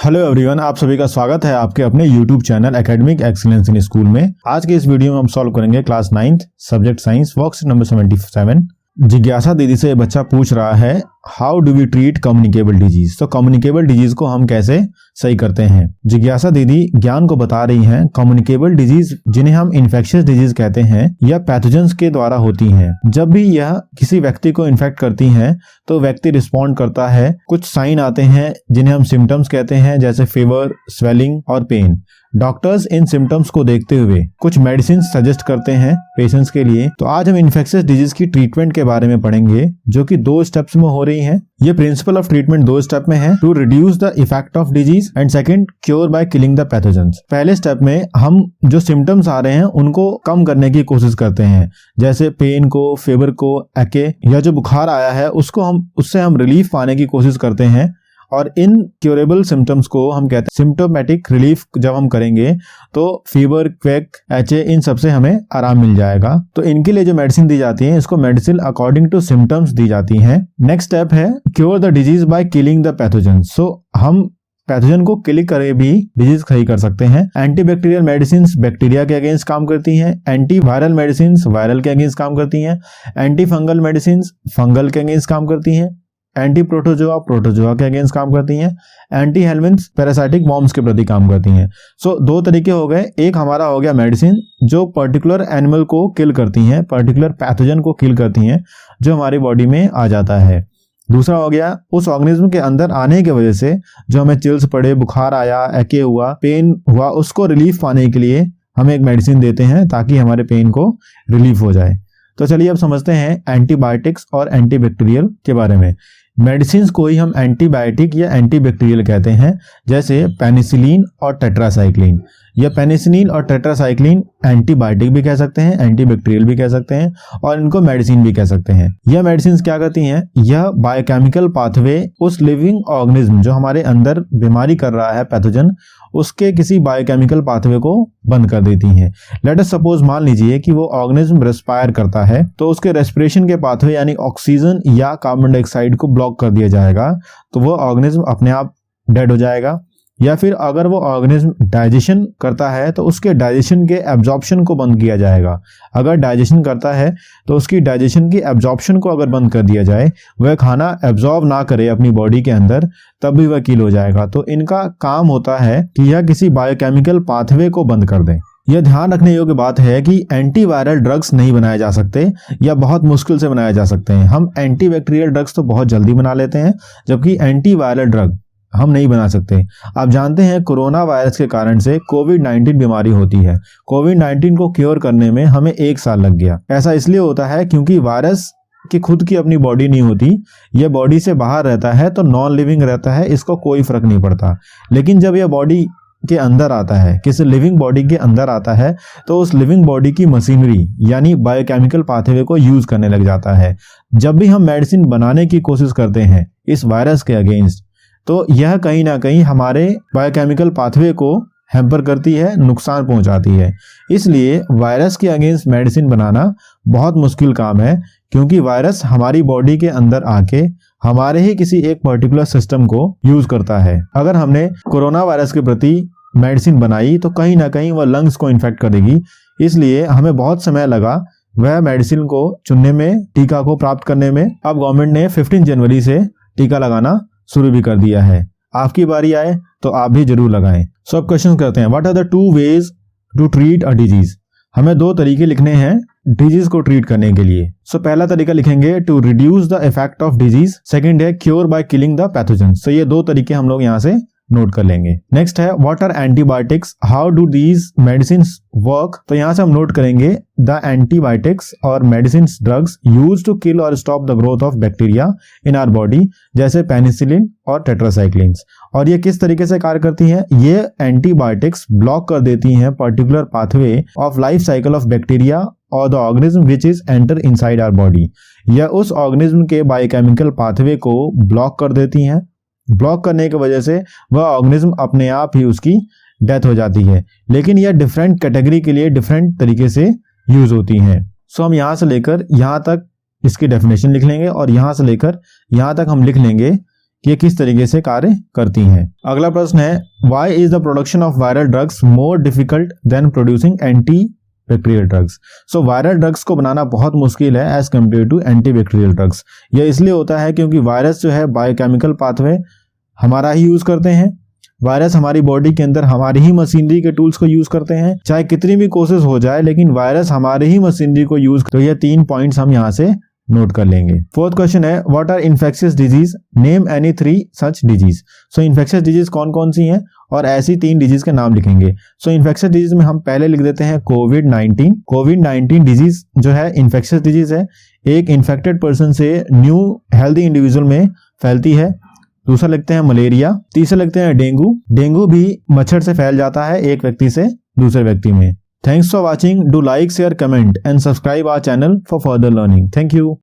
Hello everyone, आप सभी का स्वागत है आपके अपने YouTube channel academic excellence in school में। आज के इस वीडियो में हम सॉल्व करेंगे class 9th subject science worksheet number 77। जिज्ञासा दीदी से बच्चा पूछ रहा है how do we treat communicable disease. तो कम्युनिकेबल डिजीज को हम कैसे सही करते हैं। जिज्ञासा दीदी ज्ञान को बता रही हैं कम्युनिकेबल डिजीज जिन्हें हम इन्फेक्शियस डिजीज कहते हैं यह पैथोजेंस के द्वारा होती हैं। जब भी यह किसी व्यक्ति को इन्फेक्ट करती हैं तो व्यक्ति रिस्पॉन्ड करता है। कुछ साइन आते हैं जिन्हें हम सिम्टम्स कहते हैं, जैसे फीवर, स्वेलिंग और पेन। डॉक्टर्स इन सिम्टम्स को देखते हुए कुछ मेडिसिन सजेस्ट करते हैं पेशेंट्स के लिए। तो आज हम इन्फेक्शियस डिजीज की ट्रीटमेंट के बारे में पढ़ेंगे जो कि 2 स्टेप्स में हो रही है। ये प्रिंसिपल ऑफ ट्रीटमेंट 2 स्टेप में है, to reduce the effect of disease and second cure by killing the pathogens. पहले स्टेप में हम जो सिम्टम्स आ रहे हैं उनको कम करने की कोशिश करते हैं, जैसे पेन को, फीवर को, एके या जो बुखार आया है उससे हम रिलीफ पाने की कोशिश करते हैं। और इन क्योरेबल सिम्टम्स को हम कहते हैं सिम्टोमेटिक रिलीफ। जब हम करेंगे तो फीवर, क्वेक, एचए इन सबसे हमें आराम मिल जाएगा। तो इनके लिए जो मेडिसिन दी जाती है इसको मेडिसिन अकॉर्डिंग टू सिम्टम्स दी जाती हैं। नेक्स्ट स्टेप है cure the disease by killing the pathogen. So हम पैथोजन को किल करे भी डिजीज सही कर सकते हैं। एंटीबैक्टीरियल मेडिसिन बैक्टीरिया के अगेंस्ट काम करती हैं, एंटी वायरल मेडिसिन वायरल के अगेंस्ट काम करती हैं, एंटी फंगल मेडिसिन फंगल के अगेंस्ट काम करती हैं, एंटी प्रोटोजोआ के अगेंस्ट काम करती हैं, एंटी हेलमिन्थ्स पैरासाइटिक वॉर्म्स के प्रति काम करती हैं। सो 2 तरीके हो गए। एक हमारा हो गया मेडिसिन जो पर्टिकुलर एनिमल को किल करती हैं, पर्टिकुलर पैथोजन को किल करती हैं जो हमारी बॉडी में आ जाता है। दूसरा हो गया उस ऑर्गेनिज्म के अंदर आने की वजह से जो हमें चिल्स पड़े, बुखार आया, एके हुआ, पेन हुआ, उसको रिलीफ पाने के लिए हम एक मेडिसिन देते हैं ताकि हमारे पेन को रिलीफ हो जाए। तो चलिए अब समझते हैं एंटीबायोटिक्स और एंटीबैक्टीरियल के बारे में। मेडिसिन को ही हम एंटीबायोटिक या एंटीबैक्टीरियल कहते हैं, जैसे पेनिसिलिन और टेट्रासाइक्लिन। या पेनिसिलिन और टेट्रासाइक्लिन एंटीबायोटिक भी कह सकते हैं, एंटीबैक्टीरियल भी कह सकते हैं और इनको मेडिसिन भी कह सकते हैं। यह मेडिसिन क्या करती हैं, यह बायोकेमिकल पाथवे उस लिविंग ऑर्गेनिज्म जो हमारे अंदर बीमारी कर रहा है पैथोजन, उसके किसी बायोकेमिकल पाथवे को बंद कर देती हैं। लेट अस सपोज मान लीजिए कि वो ऑर्गेनिज्म रेस्पायर करता है तो उसके रेस्पिरेशन के पाथवे यानी ऑक्सीजन या कार्बन डाइऑक्साइड को ब्लॉक कर दिया जाएगा तो वो ऑर्गेनिज्म अपने आप डेड हो जाएगा। या फिर अगर वो ऑर्गेनिज्म डाइजेशन करता है तो उसके डाइजेशन के एब्जॉर्प्शन को बंद किया जाएगा। अगर डाइजेशन करता है तो उसकी डाइजेशन की एब्जॉर्प्शन को अगर बंद कर दिया जाए, वह खाना एब्जॉर्ब ना करे अपनी बॉडी के अंदर, तब भी वह किल हो जाएगा। तो इनका काम होता है कि यह किसी बायोकेमिकल पाथवे को बंद कर दें। यह ध्यान रखने योग्य बात है कि एंटीवायरल ड्रग्स नहीं बनाए जा सकते या बहुत मुश्किल से बनाए जा सकते हैं। हम एंटीबैक्टीरियल ड्रग्स तो बहुत जल्दी बना लेते हैं, जबकि एंटीवायरल ड्रग हम नहीं बना सकते। आप जानते हैं कोरोना वायरस के कारण से कोविड-19 बीमारी होती है। कोविड-19 को क्योर करने में हमें 1 साल लग गया। ऐसा इसलिए होता है क्योंकि वायरस की खुद की अपनी बॉडी नहीं होती, यह बॉडी से बाहर रहता है तो नॉन लिविंग रहता है, इसको कोई फर्क नहीं पड़ता। लेकिन जब यह बॉडी के अंदर आता है, किसी लिविंग बॉडी के अंदर आता है, तो उस लिविंग बॉडी की मशीनरी यानी बायोकेमिकल पाथवे को यूज करने लग जाता है। जब भी हम मेडिसिन बनाने की कोशिश करते हैं इस वायरस के अगेंस्ट, तो यह कहीं ना कहीं हमारे बायोकेमिकल पाथवे को हैम्पर करती है, नुकसान पहुंचाती है। इसलिए वायरस के अगेंस्ट मेडिसिन बनाना बहुत मुश्किल काम है, क्योंकि वायरस हमारी बॉडी के अंदर आके हमारे ही किसी एक पर्टिकुलर सिस्टम को यूज करता है। अगर हमने कोरोना वायरस के प्रति मेडिसिन बनाई तो कहीं ना कहीं वह लंग्स को इन्फेक्ट करेगी। इसलिए हमें बहुत समय लगा वह मेडिसिन को चुनने में, टीका को प्राप्त करने में। अब गवर्नमेंट ने 15 जनवरी से टीका लगाना शुरू भी कर दिया है। आपकी बारी आए तो आप भी जरूर लगाएं। सो अब क्वेश्चन करते हैं, what are the 2 ways to treat a disease. हमें 2 तरीके लिखने हैं डिजीज को ट्रीट करने के लिए। सो पहला तरीका लिखेंगे to reduce the effect of disease, second है cure by killing the pathogen. So ये 2 तरीके हम लोग यहाँ से नोट कर लेंगे। नेक्स्ट है what are antibiotics, how do these medicine work. तो यहाँ से हम नोट करेंगे द एंटीबायोटिक्स और medicine drugs use to kill और stop the growth of bacteria in our body, जैसे पेनिसिलिन और टेट्रासाइक्लिन। और ये किस तरीके से कार्य करती हैं, ये एंटीबायोटिक्स ब्लॉक कर देती हैं particular pathway of life cycle of bacteria और the organism which is enter inside our body. यह उस ऑर्गेनिज्म के बायोकेमिकल पाथवे को ब्लॉक कर देती हैं। ब्लॉक करने की वजह से वह ऑर्गेनिज्म अपने आप ही उसकी डेथ हो जाती है। लेकिन यह डिफरेंट कैटेगरी के लिए डिफरेंट तरीके से यूज होती हैं। सो हम यहाँ से लेकर यहाँ तक इसकी डेफिनेशन लिख लेंगे और यहाँ से लेकर यहाँ तक हम लिख लेंगे कि ये किस तरीके से कार्य करती हैं। अगला प्रश्न है, why is the production of viral drugs more difficult than producing antibacterial drugs. So viral drugs को बनाना बहुत मुश्किल है as compare to antibacterial drugs. यह इसलिए होता है क्योंकि वायरस जो है बायोकेमिकल पाथवे हमारा ही यूज करते हैं। वायरस हमारी बॉडी के अंदर हमारी ही मशीनरी के टूल्स को यूज करते हैं। चाहे कितनी भी कोशिश हो जाए लेकिन वायरस हमारे ही मशीनरी को यूज, तो ये 3 पॉइंट्स हम यहाँ से नोट कर लेंगे। फोर्थ क्वेश्चन है, what are infectious disease, name any 3 such disease. So infectious disease कौन कौन सी हैं और ऐसी 3 डिजीज के नाम लिखेंगे। सो इन्फेक्शियस डिजीज में हम पहले लिख देते हैं कोविड-19। कोविड-19 डिजीज जो है इन्फेक्शियस डिजीज है, एक इन्फेक्टेड पर्सन से न्यू हेल्दी इंडिविजुअल में फैलती है। दूसरा लिखते हैं मलेरिया। तीसरा लिखते हैं डेंगू। डेंगू भी मच्छर से फैल जाता है एक व्यक्ति से दूसरे व्यक्ति में। Thanks for watching. Do like, share, comment and subscribe our channel for further learning. Thank you.